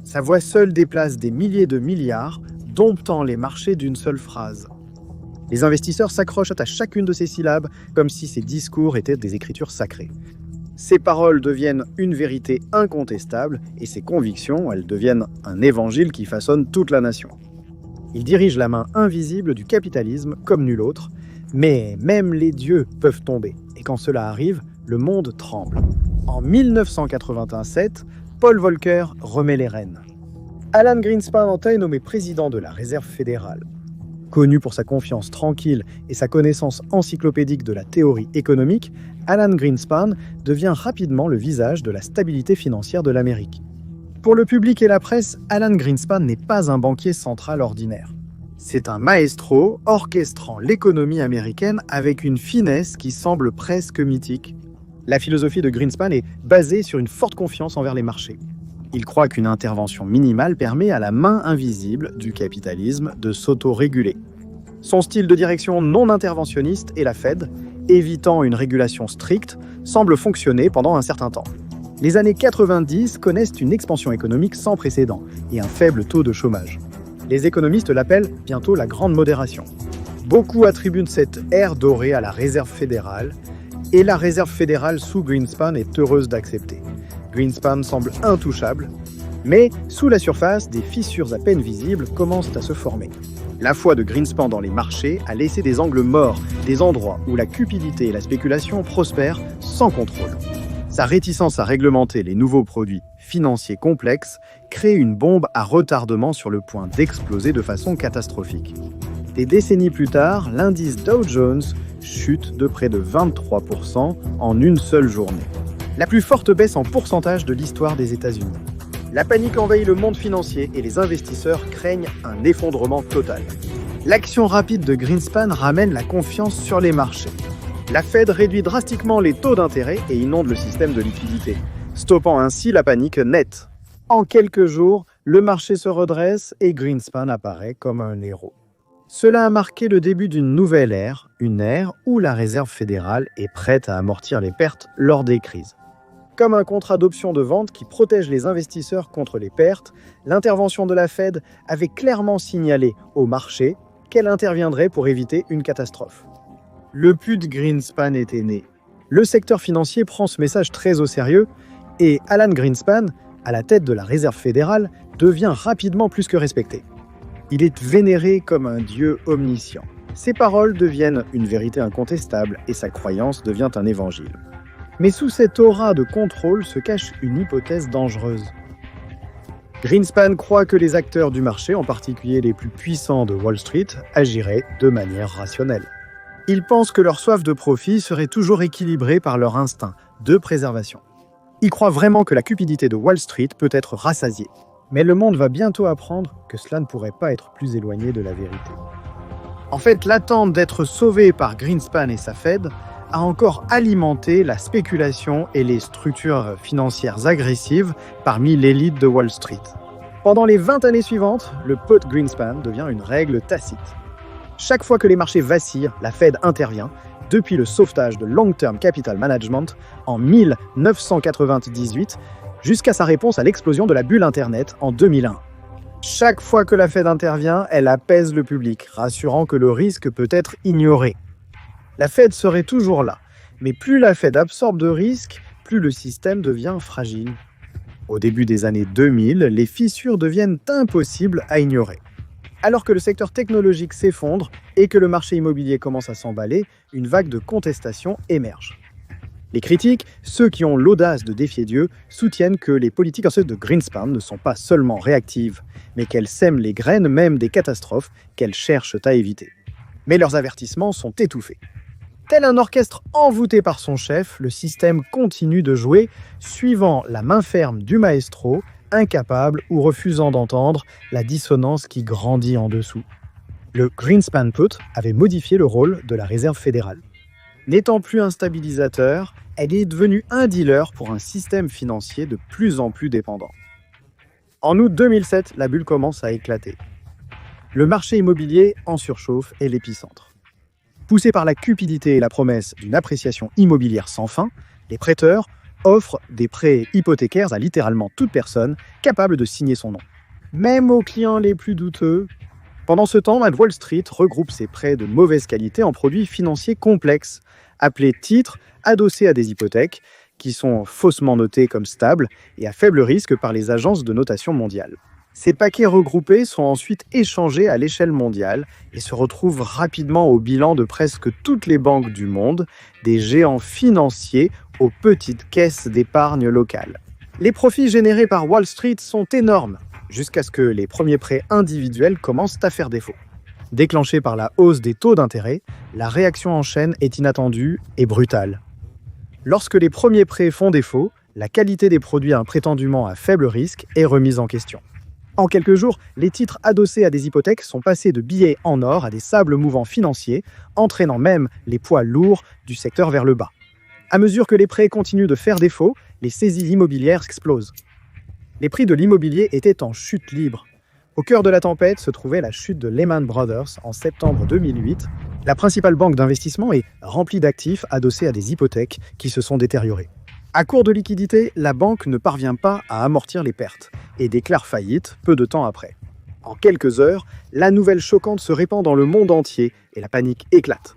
Sa voix seule déplace des milliers de milliards, domptant les marchés d'une seule phrase. Les investisseurs s'accrochent à chacune de ses syllabes comme si ses discours étaient des écritures sacrées. Ses paroles deviennent une vérité incontestable et ses convictions, elles deviennent un évangile qui façonne toute la nation. Il dirige la main invisible du capitalisme comme nul autre, mais même les dieux peuvent tomber. Et quand cela arrive, le monde tremble. En 1987, Paul Volcker remet les rênes. Alan Greenspan est nommé président de la Réserve fédérale. Connu pour sa confiance tranquille et sa connaissance encyclopédique de la théorie économique, Alan Greenspan devient rapidement le visage de la stabilité financière de l'Amérique. Pour le public et la presse, Alan Greenspan n'est pas un banquier central ordinaire. C'est un maestro orchestrant l'économie américaine avec une finesse qui semble presque mythique. La philosophie de Greenspan est basée sur une forte confiance envers les marchés. Il croit qu'une intervention minimale permet à la main invisible du capitalisme de s'auto-réguler. Son style de direction non interventionniste et la Fed, évitant une régulation stricte, semble fonctionner pendant un certain temps. Les années 90 connaissent une expansion économique sans précédent et un faible taux de chômage. Les économistes l'appellent bientôt la grande modération. Beaucoup attribuent cette ère dorée à la Réserve fédérale, et la Réserve fédérale sous Greenspan est heureuse d'accepter. Greenspan semble intouchable, mais sous la surface, des fissures à peine visibles commencent à se former. La foi de Greenspan dans les marchés a laissé des angles morts, des endroits où la cupidité et la spéculation prospèrent sans contrôle. Sa réticence à réglementer les nouveaux produits financiers complexes crée une bombe à retardement sur le point d'exploser de façon catastrophique. Des décennies plus tard, l'indice Dow Jones chute de près de 23% en une seule journée. La plus forte baisse en pourcentage de l'histoire des États-Unis. La panique envahit le monde financier et les investisseurs craignent un effondrement total. L'action rapide de Greenspan ramène la confiance sur les marchés. La Fed réduit drastiquement les taux d'intérêt et inonde le système de liquidité, stoppant ainsi la panique nette. En quelques jours, le marché se redresse et Greenspan apparaît comme un héros. Cela a marqué le début d'une nouvelle ère, une ère où la Réserve fédérale est prête à amortir les pertes lors des crises. Comme un contrat d'option de vente qui protège les investisseurs contre les pertes, l'intervention de la Fed avait clairement signalé au marché qu'elle interviendrait pour éviter une catastrophe. Le put de Greenspan était né. Le secteur financier prend ce message très au sérieux et Alan Greenspan, à la tête de la Réserve fédérale, devient rapidement plus que respecté. Il est vénéré comme un dieu omniscient. Ses paroles deviennent une vérité incontestable et sa croyance devient un évangile. Mais sous cette aura de contrôle se cache une hypothèse dangereuse. Greenspan croit que les acteurs du marché, en particulier les plus puissants de Wall Street, agiraient de manière rationnelle. Il pense que leur soif de profit serait toujours équilibrée par leur instinct de préservation. Il croit vraiment que la cupidité de Wall Street peut être rassasiée. Mais le monde va bientôt apprendre que cela ne pourrait pas être plus éloigné de la vérité. En fait, l'attente d'être sauvé par Greenspan et sa Fed a encore alimenté la spéculation et les structures financières agressives parmi l'élite de Wall Street. Pendant les 20 années suivantes, le put Greenspan devient une règle tacite. Chaque fois que les marchés vacillent, la Fed intervient, depuis le sauvetage de Long Term Capital Management en 1998 jusqu'à sa réponse à l'explosion de la bulle Internet en 2001. Chaque fois que la Fed intervient, elle apaise le public, rassurant que le risque peut être ignoré. La Fed serait toujours là, mais plus la Fed absorbe de risques, plus le système devient fragile. Au début des années 2000, les fissures deviennent impossibles à ignorer. Alors que le secteur technologique s'effondre et que le marché immobilier commence à s'emballer, une vague de contestation émerge. Les critiques, ceux qui ont l'audace de défier Dieu, soutiennent que les politiques de Greenspan ne sont pas seulement réactives, mais qu'elles sèment les graines même des catastrophes qu'elles cherchent à éviter. Mais leurs avertissements sont étouffés. Tel un orchestre envoûté par son chef, le système continue de jouer, suivant la main ferme du maestro, incapable ou refusant d'entendre la dissonance qui grandit en dessous. Le Greenspan Put avait modifié le rôle de la Réserve fédérale. N'étant plus un stabilisateur, elle est devenue un dealer pour un système financier de plus en plus dépendant. En août 2007, la bulle commence à éclater. Le marché immobilier en surchauffe est l'épicentre. Poussés par la cupidité et la promesse d'une appréciation immobilière sans fin, les prêteurs offrent des prêts hypothécaires à littéralement toute personne capable de signer son nom. Même aux clients les plus douteux. Pendant ce temps, Wall Street regroupe ses prêts de mauvaise qualité en produits financiers complexes, appelés titres, adossés à des hypothèques, qui sont faussement notés comme stables et à faible risque par les agences de notation mondiales. Ces paquets regroupés sont ensuite échangés à l'échelle mondiale et se retrouvent rapidement au bilan de presque toutes les banques du monde, des géants financiers aux petites caisses d'épargne locales. Les profits générés par Wall Street sont énormes, jusqu'à ce que les premiers prêts individuels commencent à faire défaut. Déclenchée par la hausse des taux d'intérêt, la réaction en chaîne est inattendue et brutale. Lorsque les premiers prêts font défaut, la qualité des produits prétendument à faible risque est remise en question. En quelques jours, les titres adossés à des hypothèques sont passés de billets en or à des sables mouvants financiers, entraînant même les poids lourds du secteur vers le bas. À mesure que les prêts continuent de faire défaut, les saisies immobilières explosent. Les prix de l'immobilier étaient en chute libre. Au cœur de la tempête se trouvait la chute de Lehman Brothers en septembre 2008. La principale banque d'investissement est remplie d'actifs adossés à des hypothèques qui se sont détériorés. À court de liquidités, la banque ne parvient pas à amortir les pertes et déclare faillite peu de temps après. En quelques heures, la nouvelle choquante se répand dans le monde entier et la panique éclate.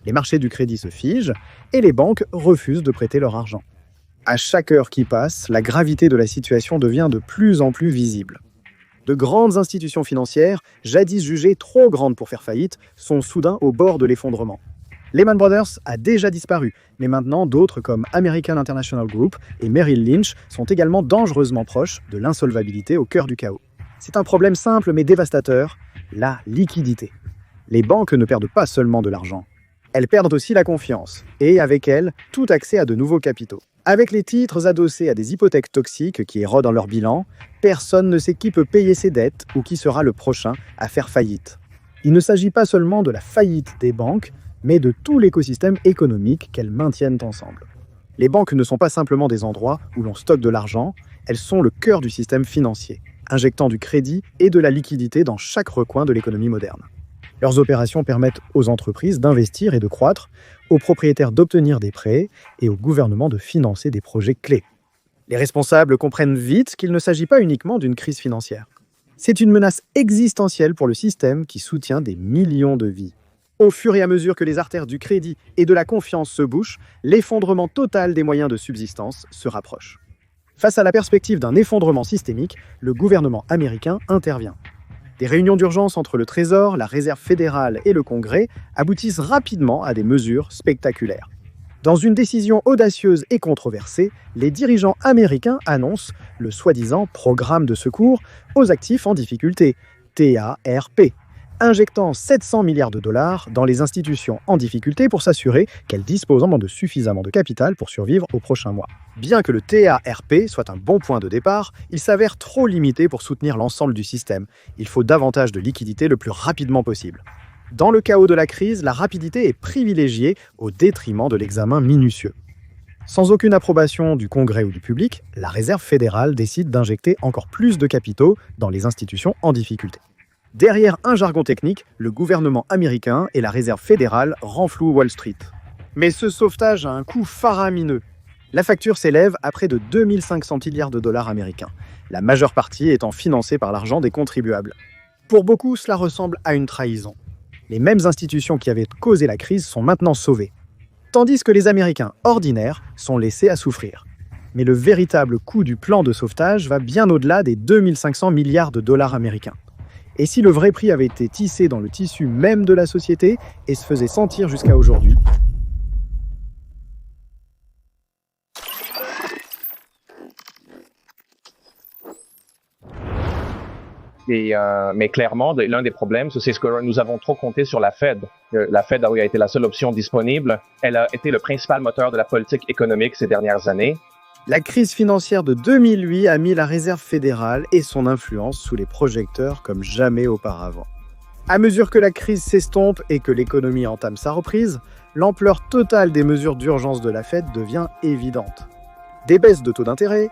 Les marchés du crédit se figent et les banques refusent de prêter leur argent. À chaque heure qui passe, la gravité de la situation devient de plus en plus visible. De grandes institutions financières, jadis jugées trop grandes pour faire faillite, sont soudain au bord de l'effondrement. Lehman Brothers a déjà disparu, mais maintenant d'autres comme American International Group et Merrill Lynch sont également dangereusement proches de l'insolvabilité au cœur du chaos. C'est un problème simple mais dévastateur, la liquidité. Les banques ne perdent pas seulement de l'argent, elles perdent aussi la confiance, et avec elle, tout accès à de nouveaux capitaux. Avec les titres adossés à des hypothèques toxiques qui érodent leur bilan, personne ne sait qui peut payer ses dettes ou qui sera le prochain à faire faillite. Il ne s'agit pas seulement de la faillite des banques, mais de tout l'écosystème économique qu'elles maintiennent ensemble. Les banques ne sont pas simplement des endroits où l'on stocke de l'argent, elles sont le cœur du système financier, injectant du crédit et de la liquidité dans chaque recoin de l'économie moderne. Leurs opérations permettent aux entreprises d'investir et de croître, aux propriétaires d'obtenir des prêts et au gouvernement de financer des projets clés. Les responsables comprennent vite qu'il ne s'agit pas uniquement d'une crise financière. C'est une menace existentielle pour le système qui soutient des millions de vies. Au fur et à mesure que les artères du crédit et de la confiance se bouchent, l'effondrement total des moyens de subsistance se rapproche. Face à la perspective d'un effondrement systémique, le gouvernement américain intervient. Des réunions d'urgence entre le Trésor, la Réserve fédérale et le Congrès aboutissent rapidement à des mesures spectaculaires. Dans une décision audacieuse et controversée, les dirigeants américains annoncent le soi-disant programme de secours aux actifs en difficulté, TARP, injectant 700 milliards de dollars dans les institutions en difficulté pour s'assurer qu'elles disposent de suffisamment de capital pour survivre aux prochains mois. Bien que le TARP soit un bon point de départ, il s'avère trop limité pour soutenir l'ensemble du système. Il faut davantage de liquidités le plus rapidement possible. Dans le chaos de la crise, la rapidité est privilégiée au détriment de l'examen minutieux. Sans aucune approbation du Congrès ou du public, la Réserve fédérale décide d'injecter encore plus de capitaux dans les institutions en difficulté. Derrière un jargon technique, le gouvernement américain et la Réserve fédérale renflouent Wall Street. Mais ce sauvetage a un coût faramineux. La facture s'élève à près de 2500 milliards de dollars américains, la majeure partie étant financée par l'argent des contribuables. Pour beaucoup, cela ressemble à une trahison. Les mêmes institutions qui avaient causé la crise sont maintenant sauvées, tandis que les Américains ordinaires sont laissés à souffrir. Mais le véritable coût du plan de sauvetage va bien au-delà des 2500 milliards de dollars américains. Et si le vrai prix avait été tissé dans le tissu même de la société et se faisait sentir jusqu'à aujourd'hui? Mais clairement, l'un des problèmes, c'est ce que nous avons trop compté sur la Fed. La Fed a été la seule option disponible. Elle a été le principal moteur de la politique économique ces dernières années. La crise financière de 2008 a mis la Réserve fédérale et son influence sous les projecteurs comme jamais auparavant. À mesure que la crise s'estompe et que l'économie entame sa reprise, l'ampleur totale des mesures d'urgence de la Fed devient évidente. Des baisses de taux d'intérêt,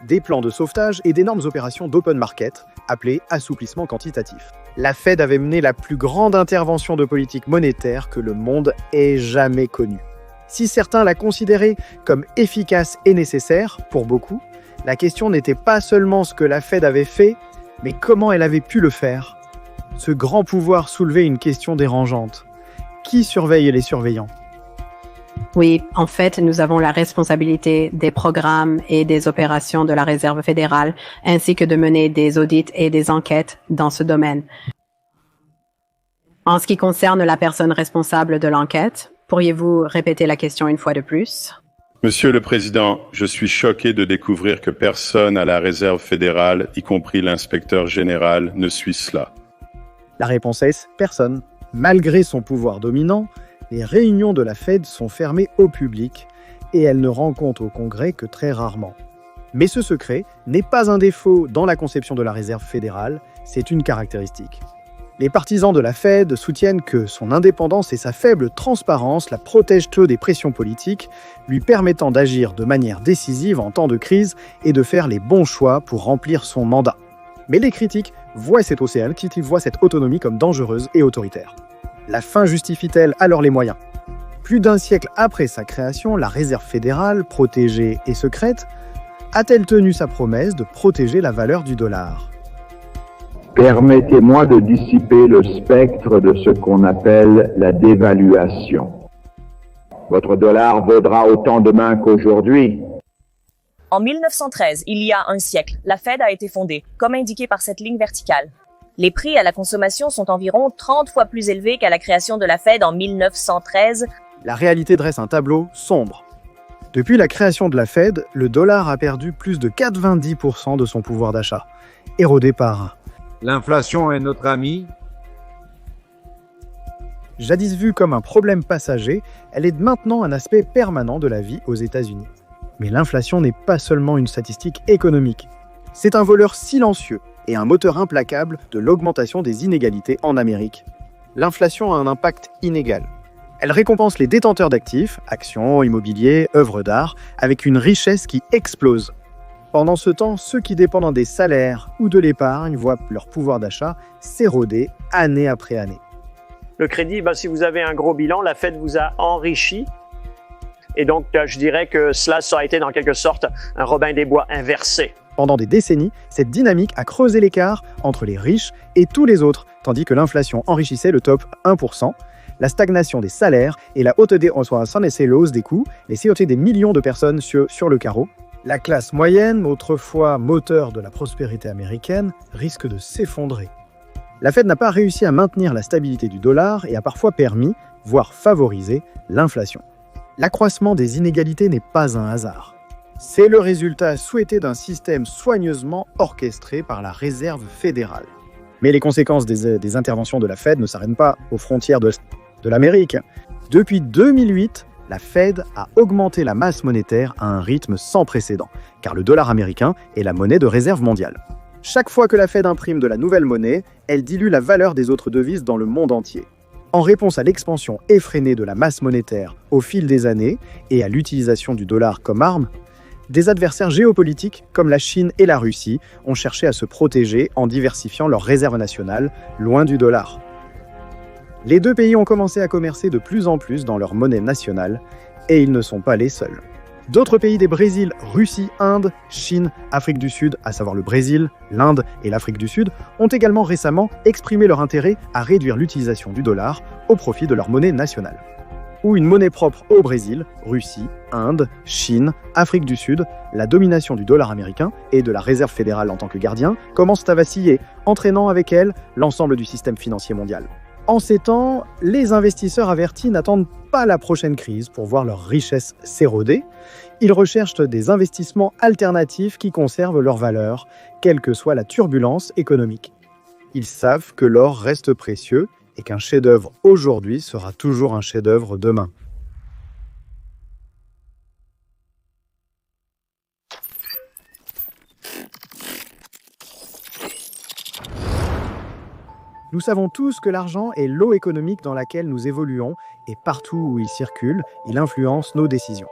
des plans de sauvetage et d'énormes opérations d'open market, appelées assouplissement quantitatif. La Fed avait mené la plus grande intervention de politique monétaire que le monde ait jamais connue. Si certains la considéraient comme efficace et nécessaire, pour beaucoup, la question n'était pas seulement ce que la Fed avait fait, mais comment elle avait pu le faire. Ce grand pouvoir soulevait une question dérangeante. Qui surveille les surveillants ? Oui, en fait, nous avons la responsabilité des programmes et des opérations de la Réserve fédérale, ainsi que de mener des audits et des enquêtes dans ce domaine. En ce qui concerne la personne responsable de l'enquête, pourriez-vous répéter la question une fois de plus? Monsieur le Président, je suis choqué de découvrir que personne à la Réserve fédérale, y compris l'inspecteur général, ne suit cela. La réponse est personne. Malgré son pouvoir dominant, les réunions de la Fed sont fermées au public et elle ne rend compte au Congrès que très rarement. Mais ce secret n'est pas un défaut dans la conception de la Réserve fédérale, c'est une caractéristique. Les partisans de la Fed soutiennent que son indépendance et sa faible transparence la protègent eux des pressions politiques, lui permettant d'agir de manière décisive en temps de crise et de faire les bons choix pour remplir son mandat. Mais les critiques voient cet océan, qui voient cette autonomie comme dangereuse et autoritaire. La fin justifie-t-elle alors les moyens ? Plus d'un siècle après sa création, la Réserve fédérale, protégée et secrète, a-t-elle tenu sa promesse de protéger la valeur du dollar ? Permettez-moi de dissiper le spectre de ce qu'on appelle la dévaluation. Votre dollar vaudra autant demain qu'aujourd'hui. En 1913, il y a un siècle, la Fed a été fondée, comme indiqué par cette ligne verticale. Les prix à la consommation sont environ 30 fois plus élevés qu'à la création de la Fed en 1913. La réalité dresse un tableau sombre. Depuis la création de la Fed, le dollar a perdu plus de 90% de son pouvoir d'achat, érodé par... L'inflation est notre amie. Jadis vue comme un problème passager, elle est maintenant un aspect permanent de la vie aux États-Unis. Mais l'inflation n'est pas seulement une statistique économique. C'est un voleur silencieux et un moteur implacable de l'augmentation des inégalités en Amérique. L'inflation a un impact inégal. Elle récompense les détenteurs d'actifs, actions, immobilier, œuvres d'art, avec une richesse qui explose. Pendant ce temps, ceux qui dépendent des salaires ou de l'épargne voient leur pouvoir d'achat s'éroder année après année. Le crédit, si vous avez un gros bilan, la Fed vous a enrichi. Et donc, je dirais que ça a été dans quelque sorte un Robin des Bois inversé. Pendant des décennies, cette dynamique a creusé l'écart entre les riches et tous les autres, tandis que l'inflation enrichissait le top 1%, la stagnation des salaires et la haute hausse des coûts laissaient ôter des millions de personnes sur le carreau. La classe moyenne, autrefois moteur de la prospérité américaine, risque de s'effondrer. La Fed n'a pas réussi à maintenir la stabilité du dollar et a parfois permis, voire favorisé, l'inflation. L'accroissement des inégalités n'est pas un hasard. C'est le résultat souhaité d'un système soigneusement orchestré par la Réserve fédérale. Mais les conséquences des interventions de la Fed ne s'arrêtent pas aux frontières de l'Amérique. Depuis 2008, la Fed a augmenté la masse monétaire à un rythme sans précédent, car le dollar américain est la monnaie de réserve mondiale. Chaque fois que la Fed imprime de la nouvelle monnaie, elle dilue la valeur des autres devises dans le monde entier. En réponse à l'expansion effrénée de la masse monétaire au fil des années et à l'utilisation du dollar comme arme, des adversaires géopolitiques comme la Chine et la Russie ont cherché à se protéger en diversifiant leurs réserves nationales loin du dollar. Les deux pays ont commencé à commercer de plus en plus dans leur monnaie nationale et ils ne sont pas les seuls. D'autres pays des Brésil, Russie, Inde, Chine, Afrique du Sud, à savoir le Brésil, l'Inde et l'Afrique du Sud, ont également récemment exprimé leur intérêt à réduire l'utilisation du dollar au profit de leur monnaie nationale. Ou une monnaie propre au Brésil, Russie, Inde, Chine, Afrique du Sud, la domination du dollar américain et de la Réserve fédérale en tant que gardien commence à vaciller, entraînant avec elle l'ensemble du système financier mondial. En ces temps, les investisseurs avertis n'attendent pas la prochaine crise pour voir leur richesse s'éroder. Ils recherchent des investissements alternatifs qui conservent leur valeur, quelle que soit la turbulence économique. Ils savent que l'or reste précieux et qu'un chef-d'œuvre aujourd'hui sera toujours un chef-d'œuvre demain. Nous savons tous que l'argent est l'eau économique dans laquelle nous évoluons et partout où il circule, il influence nos décisions.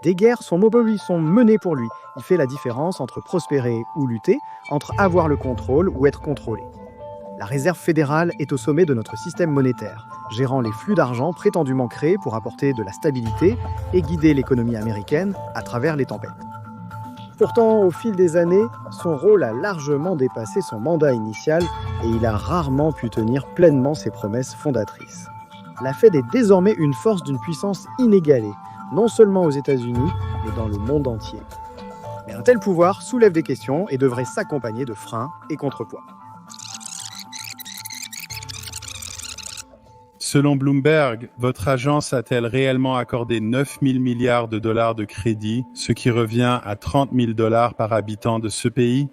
Des guerres sont menées pour lui. Il fait la différence entre prospérer ou lutter, entre avoir le contrôle ou être contrôlé. La Réserve fédérale est au sommet de notre système monétaire, gérant les flux d'argent prétendument créés pour apporter de la stabilité et guider l'économie américaine à travers les tempêtes. Pourtant, au fil des années, son rôle a largement dépassé son mandat initial et il a rarement pu tenir pleinement ses promesses fondatrices. La Fed est désormais une force d'une puissance inégalée, non seulement aux États-Unis, mais dans le monde entier. Mais un tel pouvoir soulève des questions et devrait s'accompagner de freins et contrepoids. Selon Bloomberg, votre agence a-t-elle réellement accordé 9 000 milliards de dollars de crédit, ce qui revient à 30 000 dollars par habitant de ce pays?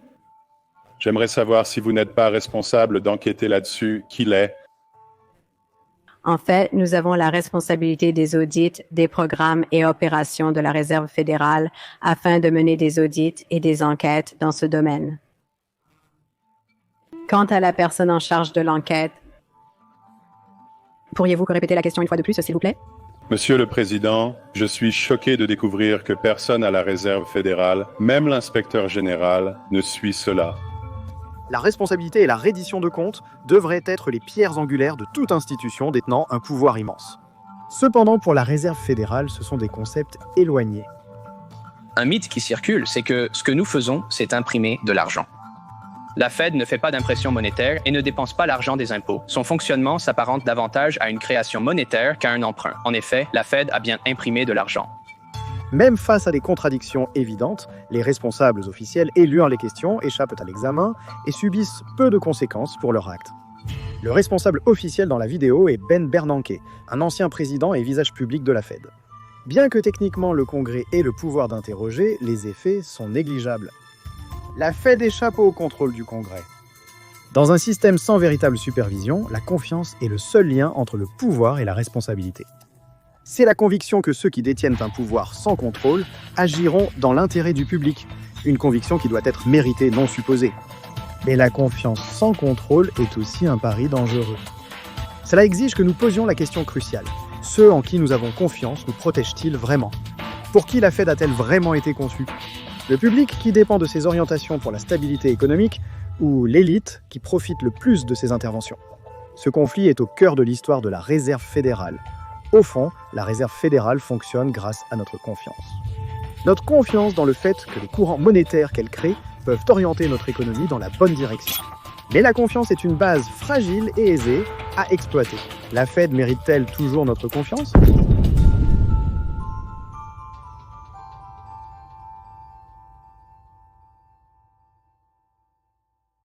J'aimerais savoir si vous n'êtes pas responsable d'enquêter là-dessus, qui l'est. En fait, nous avons la responsabilité des audits, des programmes et opérations de la Réserve fédérale afin de mener des audits et des enquêtes dans ce domaine. Quant à la personne en charge de l'enquête, pourriez-vous répéter la question une fois de plus, s'il vous plaît? Monsieur le Président, je suis choqué de découvrir que personne à la Réserve fédérale, même l'inspecteur général, ne suit cela. La responsabilité et la reddition de comptes devraient être les pierres angulaires de toute institution détenant un pouvoir immense. Cependant, pour la Réserve fédérale, ce sont des concepts éloignés. Un mythe qui circule, c'est que ce que nous faisons, c'est imprimer de l'argent. La Fed ne fait pas d'impression monétaire et ne dépense pas l'argent des impôts. Son fonctionnement s'apparente davantage à une création monétaire qu'à un emprunt. En effet, la Fed a bien imprimé de l'argent. Même face à des contradictions évidentes, les responsables officiels éludent les questions, échappent à l'examen et subissent peu de conséquences pour leurs actes. Le responsable officiel dans la vidéo est Ben Bernanke, un ancien président et visage public de la Fed. Bien que techniquement le Congrès ait le pouvoir d'interroger, les effets sont négligeables. La Fed échappe au contrôle du Congrès. Dans un système sans véritable supervision, la confiance est le seul lien entre le pouvoir et la responsabilité. C'est la conviction que ceux qui détiennent un pouvoir sans contrôle agiront dans l'intérêt du public, une conviction qui doit être méritée, non supposée. Mais la confiance sans contrôle est aussi un pari dangereux. Cela exige que nous posions la question cruciale. Ceux en qui nous avons confiance nous protègent-ils vraiment? Pour qui la Fed a-t-elle vraiment été conçue? Le public qui dépend de ses orientations pour la stabilité économique ou l'élite qui profite le plus de ses interventions? Ce conflit est au cœur de l'histoire de la Réserve fédérale. Au fond, la Réserve fédérale fonctionne grâce à notre confiance. Notre confiance dans le fait que les courants monétaires qu'elle crée peuvent orienter notre économie dans la bonne direction. Mais la confiance est une base fragile et aisée à exploiter. La Fed mérite-t-elle toujours notre confiance?